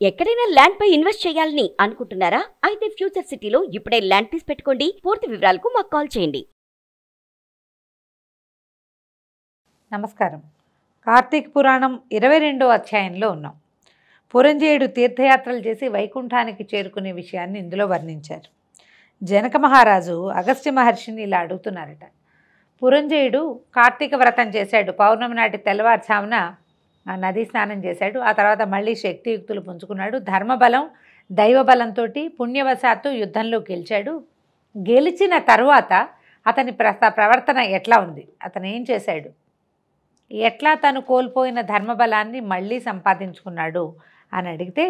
ఎక్కడైనా ల్యాండ్ పై ఇన్వెస్ట్ చేయాలని అనుకుంటున్నారా? అయితే ఫ్యూచర్ సిటీలో ఇప్పుడే ల్యాండ్ పీస్ పెట్టుకోండి. పూర్తి వివరాలకు మాకు కాల్ చేయండి. నమస్కారం. కార్తీక పురాణం 22వ అధ్యాయంలో ఉన్నాం. పురంజేయుడు తీర్థయాత్రలు చేసి వైకుంఠానికి చేరుకునే విషయాన్ని ఇందులో వర్ణించారు. జనక మహారాజు అగస్త్య మహర్షిని ఇలా అడుగుతున్నారట. పురంజేయుడు కార్తీక వ్రతం చేశాడు. పౌర్ణమి నాటి తెల్లవారుజామున నదీ స్నానం చేశాడు. ఆ తర్వాత మళ్ళీ శక్తియుక్తులు పుంజుకున్నాడు. ధర్మబలం దైవబలంతో పుణ్యవశాత్తు యుద్ధంలో గెలిచాడు. గెలిచిన తరువాత అతని ప్రవర్తన ఎట్లా ఉంది, అతను ఏం చేశాడు, ఎట్లా తను కోల్పోయిన ధర్మబలాన్ని మళ్ళీ సంపాదించుకున్నాడు అని అడిగితే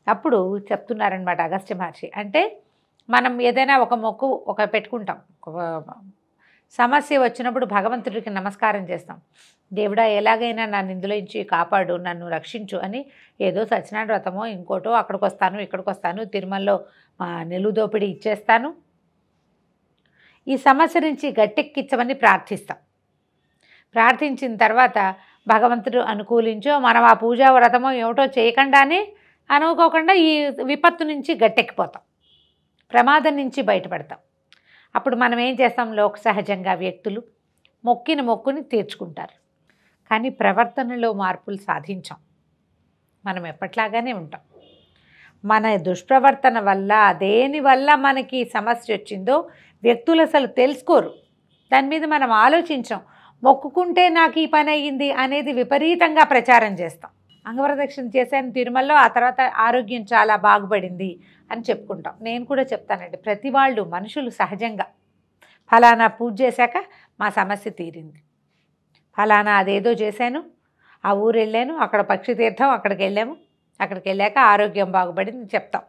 అప్పుడు చెప్తున్నారనమాట అగస్త్య మహర్షి. అంటే మనం ఏదైనా ఒక మొక్కు పెట్టుకుంటాం, సమస్య వచ్చినప్పుడు భగవంతుడికి నమస్కారం చేస్తాం. దేవుడా ఎలాగైనా నన్ను ఇందులో నుంచి కాపాడు, నన్ను రక్షించు అని. ఏదో సత్యనారాయణ వ్రతమో ఇంకోటో అక్కడికి వస్తాను ఇక్కడికి వస్తాను, తిరుమలలో నిలువు దోపిడీ ఇచ్చేస్తాను, ఈ సమస్య నుంచి గట్టెక్కించమని ప్రార్థిస్తాం. ప్రార్థించిన తర్వాత భగవంతుడు అనుకూలించో మనం ఆ పూజా వ్రతమో ఏమిటో చేయకుండానే అనుకోకుండా ఈ విపత్తు నుంచి గట్టెక్కిపోతాం, ప్రమాదం నుంచి బయటపడతాం. అప్పుడు మనం ఏం చేస్తాం, లోక సహజంగా వ్యక్తులు మొక్కిన మొక్కుని తీర్చుకుంటారు. కానీ ప్రవర్తనలో మార్పులు సాధించాం. మనం ఎప్పట్లాగానే ఉంటాం. మన దుష్ప్రవర్తన వల్ల దేనివల్ల మనకి సమస్య వచ్చిందో వ్యక్తులు అసలు తెలుసుకోరు. దాని మీద మనం ఆలోచించాం. మొక్కుకుంటే నాకు ఈ పని అయ్యింది అనేది విపరీతంగా ప్రచారం చేస్తాం. అంగప్రదక్షిణ చేశాను తిరుమలలో, ఆ తర్వాత ఆరోగ్యం చాలా బాగుపడింది అని చెప్పుకుంటాం. నేను కూడా చెప్తానండి, ప్రతి వాళ్ళు మనుషులు సహజంగా ఫలానా పూజ చేశాక మా సమస్య తీరింది, ఫలానా అదేదో చేశాను, ఆ ఊరు వెళ్ళాను, అక్కడ పక్షి తీర్థం అక్కడికి వెళ్ళాము, అక్కడికి వెళ్ళాక ఆరోగ్యం బాగుపడింది చెప్తాం.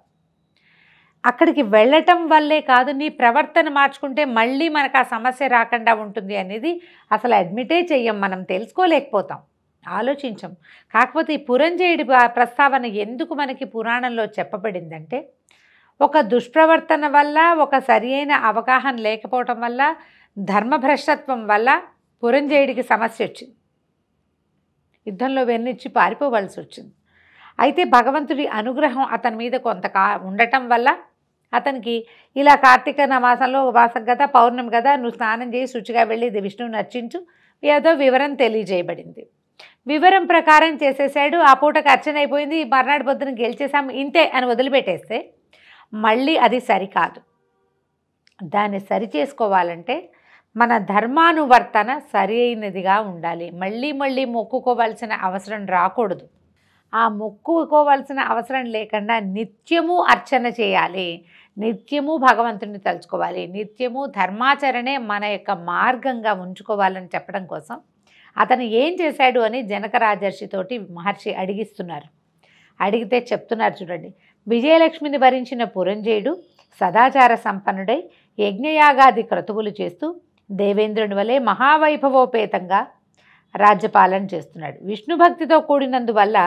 అక్కడికి వెళ్ళటం వల్లే కాదు, నీ ప్రవర్తన మార్చుకుంటే మళ్ళీ మనకు ఆ సమస్య రాకుండా ఉంటుంది అనేది అసలు అడ్మిటే చెయ్యం, మనం తెలుసుకోలేకపోతాం, ఆలోచించం. కాకపోతే ఈ పురంజేయుడి ప్రస్తావన ఎందుకు మనకి పురాణంలో చెప్పబడిందంటే, ఒక దుష్ప్రవర్తన వల్ల, ఒక సరి అయిన అవగాహన లేకపోవటం వల్ల, ధర్మభ్రష్టత్వం వల్ల పురంజేయుడికి సమస్య వచ్చింది. యుద్ధంలో వెన్నిచ్చి పారిపోవలసి వచ్చింది. అయితే భగవంతుడి అనుగ్రహం అతని మీద కొంత ఉండటం వల్ల అతనికి ఇలా కార్తీక మాసంలో మాసం కదా, పౌర్ణమి కదా, నువ్వు స్నానం చేసి శుచిగా వెళ్ళి ఇది విష్ణువుని అర్చించు, ఏదో వివరం తెలియజేయబడింది. వివరం ప్రకారం చేసేసాడు. ఆ పూటకు అర్చన అయిపోయింది, మర్నాడు పొద్దున గెలిచేసాము, ఇంతే అని వదిలిపెట్టేస్తే మళ్ళీ అది సరికాదు. దాన్ని సరి చేసుకోవాలంటే మన ధర్మానువర్తన సరి అయినదిగా ఉండాలి. మళ్ళీ మళ్ళీ మొక్కుకోవాల్సిన అవసరం రాకూడదు. ఆ మొక్కుకోవాల్సిన అవసరం లేకుండా నిత్యము అర్చన చేయాలి, నిత్యము భగవంతుడిని తలుచుకోవాలి, నిత్యము ధర్మాచరణే మన యొక్క మార్గంగా ఉంచుకోవాలని చెప్పడం కోసం అతను ఏం చేశాడు అని జనక రాజర్షితోటి మహర్షి అడిగిస్తున్నారు. అడిగితే చెప్తున్నారు చూడండి. విజయలక్ష్మిని వరించిన పురంజేయుడు సదాచార సంపన్నుడై యజ్ఞయాగాది క్రతువులు చేస్తూ దేవేంద్రుని వలె మహావైభవోపేతంగా రాజ్యపాలన చేస్తున్నాడు. విష్ణుభక్తితో కూడినందువల్ల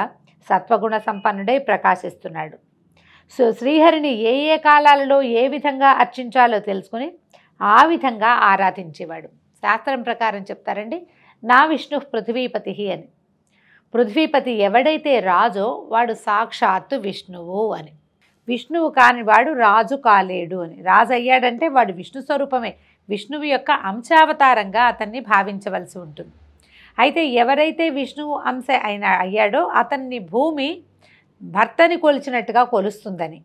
సత్వగుణ సంపన్నుడై ప్రకాశిస్తున్నాడు. శ్రీహరిని ఏ ఏ కాలాలలో ఏ విధంగా అర్చించాలో తెలుసుకుని ఆ విధంగా ఆరాధించేవాడు. శాస్త్రం ప్రకారం చెప్తారండి, నా విష్ణు పృథ్వీపతి అని. పృథ్వీపతి ఎవడైతే రాజో వాడు సాక్షాత్తు విష్ణువు అని. విష్ణువు కాని వాడు రాజు కాలేడు అని. రాజు అయ్యాడంటే వాడు విష్ణు స్వరూపమే, విష్ణువు యొక్క అంశావతారంగా అతన్ని భావించవలసి ఉంటుంది. అయితే ఎవరైతే విష్ణువు అంశ అయ్యాడో అతన్ని భూమి భర్తని కొలిచినట్టుగా కొలుస్తుందని,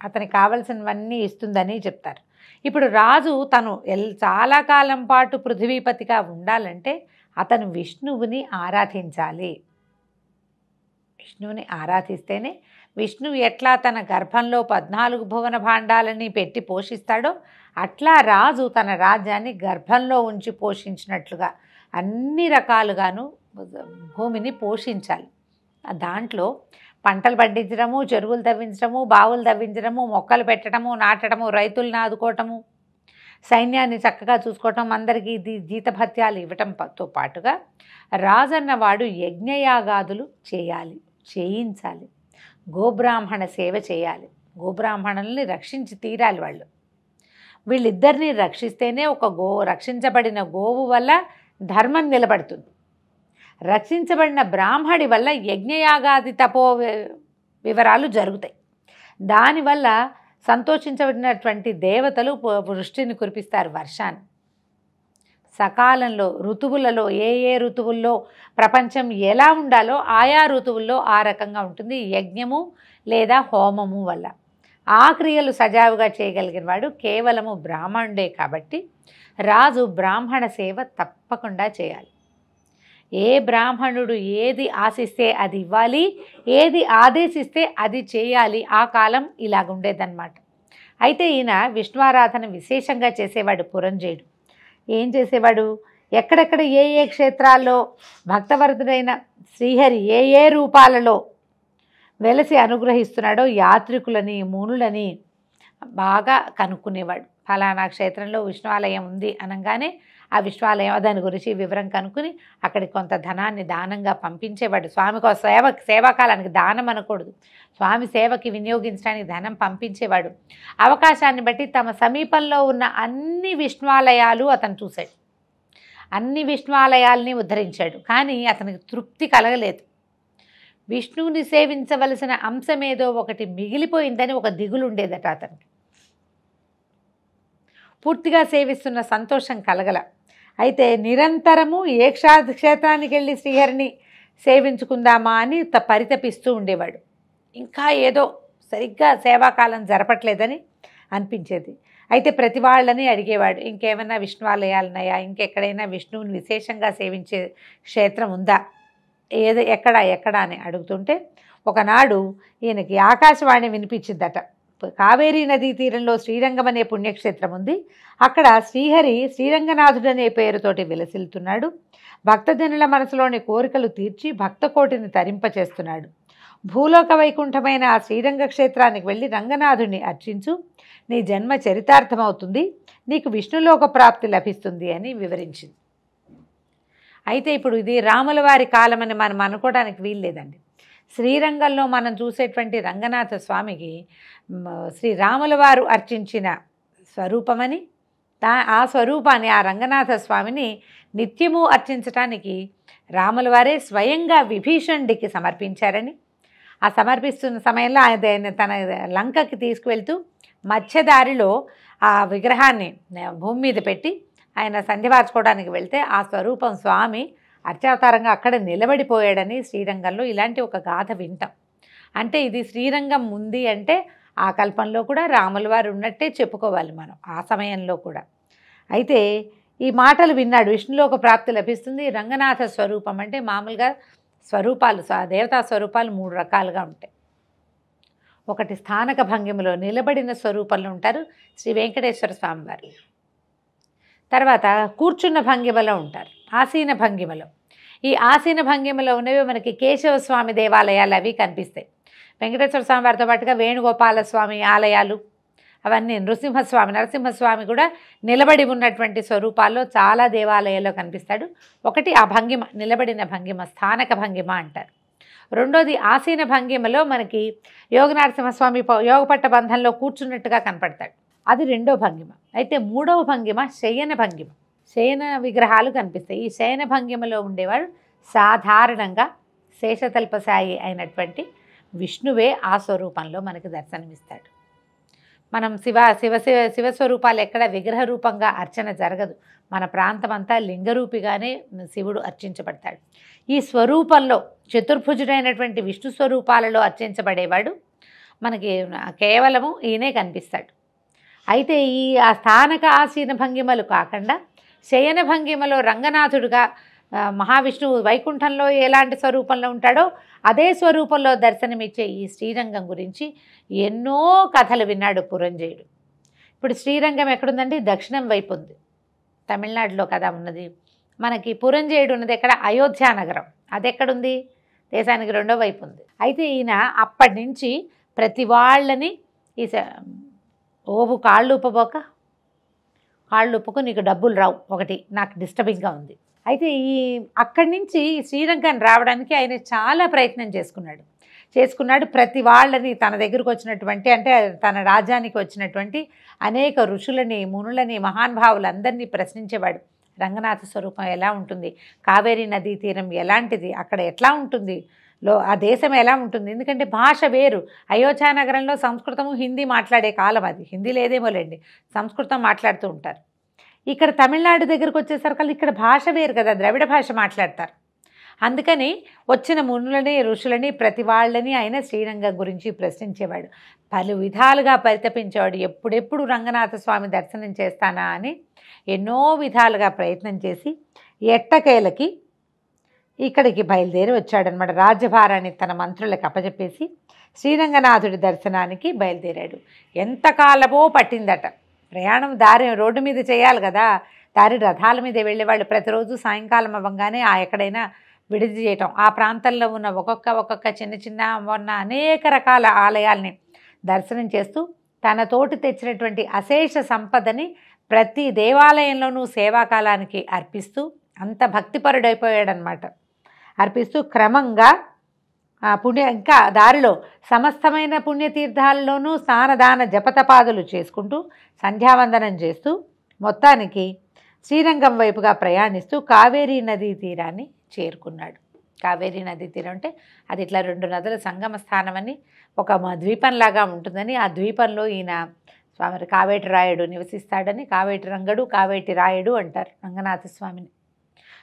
అతనికి కావలసినవన్నీ ఇస్తుందని చెప్తారు. ఇప్పుడు రాజు తను చాలా కాలం పాటు పృథ్వీపతిగా ఉండాలంటే అతను విష్ణువుని ఆరాధించాలి. విష్ణువుని ఆరాధిస్తేనే, విష్ణువు ఎట్లా తన గర్భంలో 14 భువన భాండాలని పెట్టి పోషిస్తాడో అట్లా రాజు తన రాజ్యాన్ని గర్భంలో ఉంచి పోషించినట్లుగా అన్ని రకాలుగాను భూమిని పోషించాలి. దాంట్లో పంటలు పండించడము, చెరువులు తవ్వించడము, బావులు తవ్వించడము, మొక్కలు పెట్టడము, నాటడము, రైతులను ఆదుకోవటము, సైన్యాన్ని చక్కగా చూసుకోవటం, అందరికీ జీతభత్యాలు ఇవ్వటంతో పాటుగా రాజన్నవాడు యజ్ఞయాగాదులు చేయించాలి, గోబ్రాహ్మణ సేవ చేయాలి, గోబ్రాహ్మణుల్ని రక్షించి తీరాలి. వీళ్ళిద్దరినీ రక్షిస్తేనే రక్షించబడిన గోవు వల్ల ధర్మం నిలబడుతుంది. రక్షించబడిన బ్రాహ్మడి వల్ల యజ్ఞయాగాది తపో వివరాలు జరుగుతాయి. దానివల్ల సంతోషించబడినటువంటి దేవతలు వృష్టిని కురిపిస్తారు, వర్షాన్ని. సకాలంలో ఋతువులలో ఏ ఏ ఋతువుల్లో ప్రపంచం ఎలా ఉండాలో ఆయా ఋతువుల్లో ఆ రకంగా ఉంటుంది యజ్ఞము లేదా హోమము వల్ల. ఆ క్రియలు సజావుగా చేయగలిగిన వాడు కేవలము బ్రాహ్మణుడే కాబట్టి రాజు బ్రాహ్మణ సేవ తప్పకుండా చేయాలి. ఏ బ్రాహ్మణుడు ఏది ఆశిస్తే అది ఇవ్వాలి, ఏది ఆదేశిస్తే అది చేయాలి. ఆ కాలం ఇలాగుండేదన్నమాట. అయితే ఈయన విష్ణువారాధన విశేషంగా చేసేవాడు పురంజయుడు. ఏం చేసేవాడు, ఎక్కడెక్కడ ఏ ఏ క్షేత్రాల్లో భక్తవరదుడైన శ్రీహరి ఏ ఏ రూపాలలో వెలసి అనుగ్రహిస్తున్నాడో యాత్రికులని మునులని బాగా కనుక్కునేవాడు. ఫలానా క్షేత్రంలో విష్ణువాలయం ఉంది అనగానే ఆ విష్ణువాలయం దాని గురించి వివరం కనుక్కుని అక్కడికి కొంత ధనాన్ని దానంగా పంపించేవాడు. స్వామికి సేవాకాలానికి దానం అనకూడదు, స్వామి సేవకి వినియోగించడానికి ధనం పంపించేవాడు. అవకాశాన్ని బట్టి తమ సమీపంలో ఉన్న అన్ని విష్ణువాలయాలు అతను చూశాడు, అన్ని విష్ణువాలయాల్ని ఉద్ధరించాడు. కానీ అతనికి తృప్తి కలగలేదు. విష్ణువుని సేవించవలసిన అంశమేదో ఒకటి మిగిలిపోయిందని ఒక దిగులు ఉండేదట అతనికి. పూర్తిగా సేవిస్తున్న సంతోషం కలగల. అయితే నిరంతరము ఏ క్షేత్రానికి వెళ్ళి శ్రీహరిని సేవించుకుందామా అని పరితపిస్తూ ఉండేవాడు. ఇంకా ఏదో సరిగ్గా సేవాకాలం జరపట్లేదని అనిపించేది. అయితే ప్రతి వాళ్ళని అడిగేవాడు, ఇంకేమైనా విష్ణువాలయాలు ఉన్నాయా, ఇంకెక్కడైనా విష్ణువుని విశేషంగా సేవించే క్షేత్రం ఉందా, ఎక్కడా అని అడుగుతుంటే ఒకనాడు ఈయనకి ఆకాశవాణి వినిపించిందట. కావేరీ నదీ తీరంలో శ్రీరంగం అనే పుణ్యక్షేత్రం ఉంది. అక్కడ శ్రీహరి శ్రీరంగనాథుడనే పేరుతోటి విలసిల్లుతున్నాడు. భక్తజనుల మనసులోని కోరికలు తీర్చి భక్తకోటిని తరింపచేస్తున్నాడు. భూలోక వైకుంఠమైన ఆ శ్రీరంగ క్షేత్రానికి వెళ్ళి రంగనాథుడిని అర్చించు, నీ జన్మ చరితార్థమవుతుంది, నీకు విష్ణులోక ప్రాప్తి లభిస్తుంది అని వివరించింది. అయితే ఇప్పుడు ఇది రాముల వారి కాలమని మనం అనుకోవడానికి వీల్లేదండి. శ్రీరంగంలో మనం చూసేటువంటి రంగనాథ స్వామికి శ్రీరాముల వారు అర్చించిన స్వరూపమని, ఆ స్వరూపాన్ని ఆ రంగనాథ స్వామిని నిత్యము అర్చించటానికి రాముల వారే స్వయంగా విభీషణుడికి సమర్పించారని, ఆ సమర్పిస్తున్న సమయంలో ఆయన తన లంకకి తీసుకువెళ్తూ మధ్యదారిలో ఆ విగ్రహాన్ని భూమి మీద పెట్టి ఆయన సంధ్యవార్చుకోవడానికి వెళ్తే ఆ స్వరూపం స్వామి అర్చావతారంగా అక్కడ నిలబడిపోయాడని శ్రీరంగంలో ఇలాంటి ఒక గాథ వింటాం. అంటే ఇది శ్రీరంగం ఉంది అంటే ఆ కల్పంలో కూడా రాముల వారు ఉన్నట్టే చెప్పుకోవాలి మనం ఆ సమయంలో కూడా. అయితే ఈ మాటలు విన్నాడు, విష్ణులోక ప్రాప్తి లభిస్తుంది. రంగనాథ స్వరూపం అంటే మామూలుగా స్వరూపాలు, దేవతా స్వరూపాలు 3 రకాలుగా ఉంటాయి. ఒకటి స్థానక భంగిమలో నిలబడిన స్వరూపంలో ఉంటారు శ్రీ వెంకటేశ్వర స్వామి వారు. తర్వాత కూర్చున్న భంగిమలో ఉంటారు, ఆసీన భంగిమలో. ఈ ఆసీన భంగిమలో ఉన్నవి మనకి కేశవస్వామి దేవాలయాలు అవి కనిపిస్తాయి. వెంకటేశ్వర స్వామి వారితో పాటుగా వేణుగోపాల స్వామి ఆలయాలు అవన్నీ, నరసింహస్వామి కూడా నిలబడి ఉన్నటువంటి స్వరూపాల్లో చాలా దేవాలయాల్లో కనిపిస్తాడు. ఒకటి ఆ భంగిమ, నిలబడిన భంగిమ, స్థానక భంగిమ అంటారు. రెండోది ఆసీన భంగిమలో మనకి యోగనరసింహస్వామి యోగపట్ట బంధంలో కూర్చున్నట్టుగా కనపడతాడు, అది రెండో భంగిమ. అయితే మూడవ భంగిమ శయన భంగిమ, శయన విగ్రహాలు కనిపిస్తాయి. ఈ శయన భంగిమలో ఉండేవాడు సాధారణంగా శేషతల్పసాయి అయినటువంటి విష్ణువే ఆ స్వరూపంలో మనకి దర్శనమిస్తాడు. మనం శివస్వరూపాలు ఎక్కడ విగ్రహ రూపంగా అర్చన జరగదు. మన ప్రాంతం అంతా లింగరూపిగానే శివుడు అర్చించబడతాడు. ఈ స్వరూపంలో చతుర్భుజుడైనటువంటి విష్ణు స్వరూపాలలో అర్చించబడేవాడు మనకి కేవలము ఈయనే కనిపిస్తాడు. అయితే ఈ ఆ స్థానక ఆసీన భంగిమలు కాకుండా శయన భంగిమలో రంగనాథుడుగా మహావిష్ణువు వైకుంఠంలో ఎలాంటి స్వరూపంలో ఉంటాడో అదే స్వరూపంలో దర్శనమిచ్చే ఈ శ్రీరంగం గురించి ఎన్నో కథలు విన్నాడు పురంజయుడు. ఇప్పుడు శ్రీరంగం ఎక్కడుందండి, దక్షిణం వైపు ఉంది, తమిళనాడులో కదా ఉన్నది. మనకి పురంజయుడు ఉన్నది ఎక్కడ, అయోధ్య నగరం, అది ఎక్కడుంది, దేశానికి రెండో వైపు ఉంది. అయితే ఈయన అప్పటి నుంచి ప్రతి వాళ్ళని ఈ ఓబు కాళ్ళు ఉప్పకు నీకు డబ్బులు రావు, ఒకటి నాకు డిస్టర్బింగ్గా ఉంది. అయితే అక్కడి నుంచి శ్రీరంగాన్ని రావడానికి ఆయన చాలా ప్రయత్నం చేసుకున్నాడు. ప్రతి వాళ్ళని తన దగ్గరకు వచ్చినటువంటి, అంటే తన రాజ్యానికి వచ్చినటువంటి అనేక ఋషులని, మునులని, మహానుభావులందరినీ ప్రశ్నించేవాడు. రంగనాథ స్వరూపం ఎలా ఉంటుంది, కావేరీ నదీ తీరం ఎలాంటిది, అక్కడ ఎట్లా ఉంటుంది, ఆ దేశం ఎలా ఉంటుంది, ఎందుకంటే భాష వేరు. అయోధ్య నగరంలో సంస్కృతము హిందీ మాట్లాడే కాలం అది, హిందీ లేదేమోలేండి, సంస్కృతం మాట్లాడుతూ ఉంటారు. ఇక్కడ తమిళనాడు దగ్గరకు వచ్చేసరికి ఇక్కడ భాష వేరు కదా, ద్రవిడ భాష మాట్లాడతారు. అందుకని వచ్చిన మునులని ఋషులని ప్రతి వాళ్ళని ఆయన శ్రీరంగం గురించి ప్రశ్నించేవాడు. పలు విధాలుగా పరితపించేవాడు. ఎప్పుడెప్పుడు రంగనాథ స్వామి దర్శనం చేస్తానా అని ఎన్నో విధాలుగా ప్రయత్నం చేసి ఎట్టకేలకి ఇక్కడికి బయలుదేరి వచ్చాడనమాట. రాజ్యభారాన్ని తన మంత్రులకు అప్పచెప్పేసి శ్రీరంగనాథుడి దర్శనానికి బయలుదేరాడు. ఎంతకాలమో పట్టిందట ప్రయాణం. దారి రోడ్డు మీద చేయాలి కదా, దారి రథాల మీద వెళ్ళేవాళ్ళు. ప్రతిరోజు సాయంకాలం అవ్వగానే ఎక్కడైనా విడిది చేయటం, ఆ ప్రాంతంలో ఉన్న ఒక్కొక్క చిన్న చిన్న ఉన్న అనేక రకాల ఆలయాల్ని దర్శనం చేస్తూ తన తోటి తెచ్చినటువంటి అశేష సంపదని ప్రతి దేవాలయంలోనూ సేవాకాలానికి అర్పిస్తూ అంత భక్తిపరుడైపోయాడనమాట. అర్పిస్తూ క్రమంగా ఇంకా దారిలో సమస్తమైన పుణ్యతీర్థాల్లోనూ స్నానదాన జపతపాదులు చేసుకుంటూ సంధ్యావందనం చేస్తూ మొత్తానికి శ్రీరంగం వైపుగా ప్రయాణిస్తూ కావేరీ నదీ తీరాన్ని చేరుకున్నాడు. కావేరీ నదీ తీరం అంటే అది ఇట్లా 2 నదుల సంగమ స్థానమని, ఒక ద్వీపంలాగా ఉంటుందని, ఆ ద్వీపంలో ఈయన స్వామి కావేటి రాయుడు నివసిస్తాడని, కావేటి రంగడు కావేటి రాయుడు అంటారు రంగనాథ స్వామిని.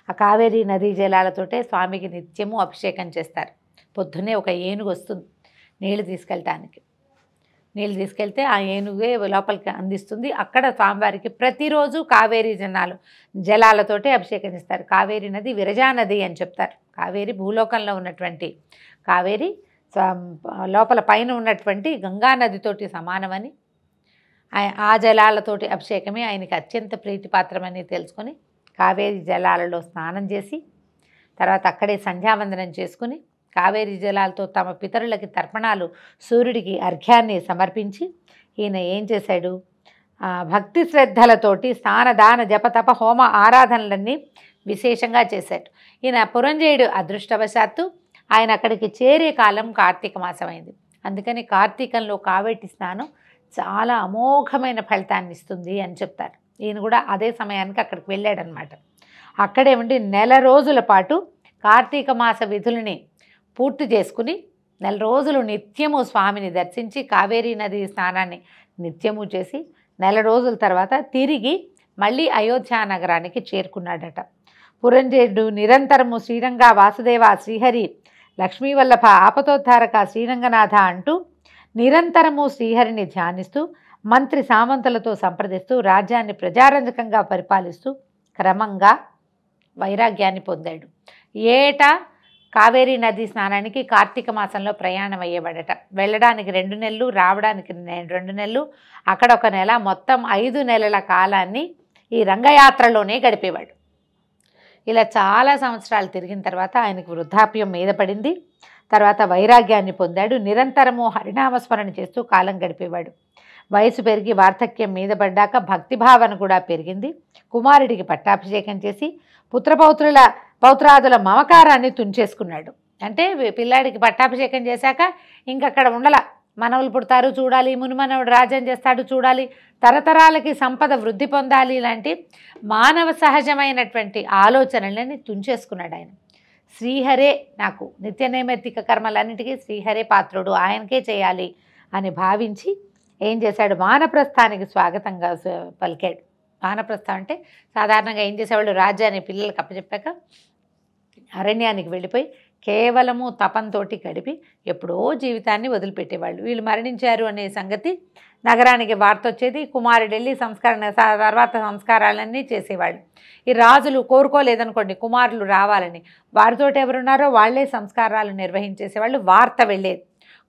ఆ కావేరీ నదీ జలాలతోటే స్వామికి నిత్యము అభిషేకం చేస్తారు. పొద్దున్నే ఒక ఏనుగు వస్తుంది నీళ్లు తీసుకెళ్ళటానికి. నీళ్ళు తీసుకెళ్తే ఆ ఏనుగే లోపలికి అందిస్తుంది. అక్కడ స్వామివారికి ప్రతిరోజు కావేరీ జలాలతోటే అభిషేకం చేస్తారు. కావేరీ నది విరజా నది అని చెప్తారు. కావేరి భూలోకంలో ఉన్నటువంటి కావేరి లోపల పైన ఉన్నటువంటి గంగా నదితోటి సమానమని, ఆ జలాలతోటి అభిషేకమే ఆయనకి అత్యంత ప్రీతిపాత్రమని తెలుసుకొని కావేరీ జలాలలో స్నానం చేసి తర్వాత అక్కడే సంధ్యావందనం చేసుకుని కావేరీ జలాలతో తమ పితరులకి తర్పణాలు, సూర్యుడికి అర్ఘ్యాన్ని సమర్పించి ఈయన ఏం చేశాడు, భక్తి శ్రద్ధలతోటి స్నానదాన జపతప హోమ ఆరాధనలన్నీ విశేషంగా చేశాడు. ఈయన పురంజేయుడు అదృష్టవశాత్తు ఆయన అక్కడికి చేరే కాలం కార్తీక మాసం అయింది. అందుకని కార్తీకంలో కావేటి స్నానం చాలా అమోఘమైన ఫలితాన్ని ఇస్తుంది అని చెప్తారు. ఈయన కూడా అదే సమయానికి అక్కడికి వెళ్ళాడనమాట. అక్కడే ఉండి 1 నెల రోజుల పాటు కార్తీక మాస విధులని పూర్తి చేసుకుని 1 నెల రోజులు నిత్యము స్వామిని దర్శించి కావేరీ నది స్నానాన్ని నిత్యము చేసి 1 నెల రోజుల తర్వాత తిరిగి మళ్ళీ అయోధ్య నగరానికి చేరుకున్నాడట. పురంజేయుడు నిరంతరము శ్రీరంగ వాసుదేవ శ్రీహరి లక్ష్మీవల్లభ ఆపతోద్ధారక శ్రీరంగనాథ అంటూ నిరంతరము శ్రీహరిని ధ్యానిస్తూ మంత్రి సామంతులతో సంప్రదిస్తూ రాజ్యాన్ని ప్రజారంజకంగా పరిపాలిస్తూ క్రమంగా వైరాగ్యాన్ని పొందాడు. ఏటా కావేరీ నదీ స్నానానికి కార్తీక మాసంలో ప్రయాణం అయ్యేవాడట. వెళ్ళడానికి 2 నెలలు, రావడానికి 2 నెలలు, అక్కడ 1 నెల, మొత్తం 5 నెలల కాలాన్ని ఈ రంగయాత్రలోనే గడిపేవాడు. ఇలా చాలా సంవత్సరాలు తిరిగిన తర్వాత ఆయనకు వృద్ధాప్యం మీద పడింది. తర్వాత వైరాగ్యాన్ని పొందాడు. నిరంతరము హరినామస్మరణ చేస్తూ కాలం గడిపేవాడు. వయసు పెరిగి వార్ధక్యం మీద పడ్డాక భక్తిభావన కూడా పెరిగింది. కుమారుడికి పట్టాభిషేకం చేసి పౌత్రాదుల మమకారాన్ని తుంచేసుకున్నాడు. అంటే పిల్లాడికి పట్టాభిషేకం చేశాక ఇంకక్కడ ఉండల, మనవలు పుడతారు చూడాలి, మునిమనవుడు రాజ్యం చేస్తాడు చూడాలి, తరతరాలకి సంపద వృద్ధి పొందాలి, ఇలాంటి మానవ సహజమైనటువంటి ఆలోచనలని తుంచేసుకున్నాడు ఆయన. శ్రీహరే నాకు నిత్య నైమిత్తిక కర్మలన్నిటికీ శ్రీహరే పాత్రుడు, ఆయనకే చేయాలి అని భావించి ఏం చేశాడు, వానప్రస్థానికి స్వాగతంగా పలికాడు. వానప్రస్థం అంటే సాధారణంగా ఏం చేసేవాళ్ళు, రాజ్యాన్ని పిల్లలకు అప్పచెప్పాక అరణ్యానికి వెళ్ళిపోయి కేవలము తపంతోటి గడిపి ఎప్పుడో జీవితాన్ని వదిలిపెట్టేవాళ్ళు. వీళ్ళు మరణించారు అనే సంగతి నగరానికి వార్త వచ్చేది. కుమారుడు వెళ్ళి తర్వాత సంస్కారాలన్నీ చేసేవాళ్ళు. ఈ రాజులు కోరుకోలేదనుకోండి కుమారులు రావాలని, వారితోటి ఎవరున్నారో వాళ్లే సంస్కారాలు నిర్వహించేసేవాళ్ళు. వార్త వెళ్ళేది.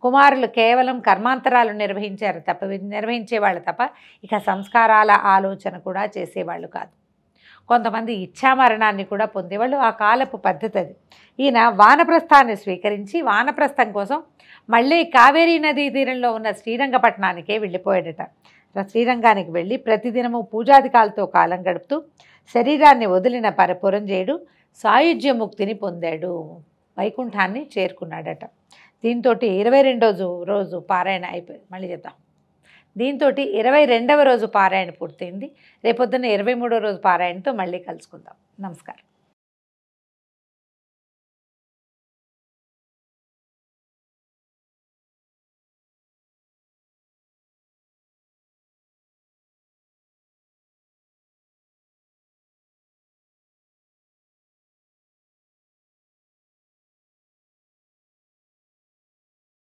కుమారులు కేవలం కర్మాంతరాలు నిర్వహించేవాళ్ళు తప్ప ఇక సంస్కారాల ఆలోచన కూడా చేసేవాళ్ళు కాదు. కొంతమంది ఇచ్ఛామరణాన్ని కూడా పొందేవాళ్ళు. ఆ కాలపు పద్ధతి అది. ఈయన వానప్రస్థాన్ని స్వీకరించి వానప్రస్థం కోసం మళ్ళీ కావేరీ నదీ తీరంలో ఉన్న శ్రీరంగపట్నానికే వెళ్ళిపోయాడట. శ్రీరంగానికి వెళ్ళి ప్రతిదినము పూజాధికాలతో కాలం గడుపుతూ శరీరాన్ని వదిలిన పురంజేయుడు సాయుధ్యముక్తిని పొందాడు, వైకుంఠాన్ని చేరుకున్నాడట. దీంతో 22వ రోజు పారాయణ అయిపోయింది. మళ్ళీ చెప్తాం. దీంతో 22వ రోజు పారాయణ పూర్తయింది. రేపొద్దున 23వ రోజు పారాయణతో మళ్ళీ కలుసుకుందాం. నమస్కారం.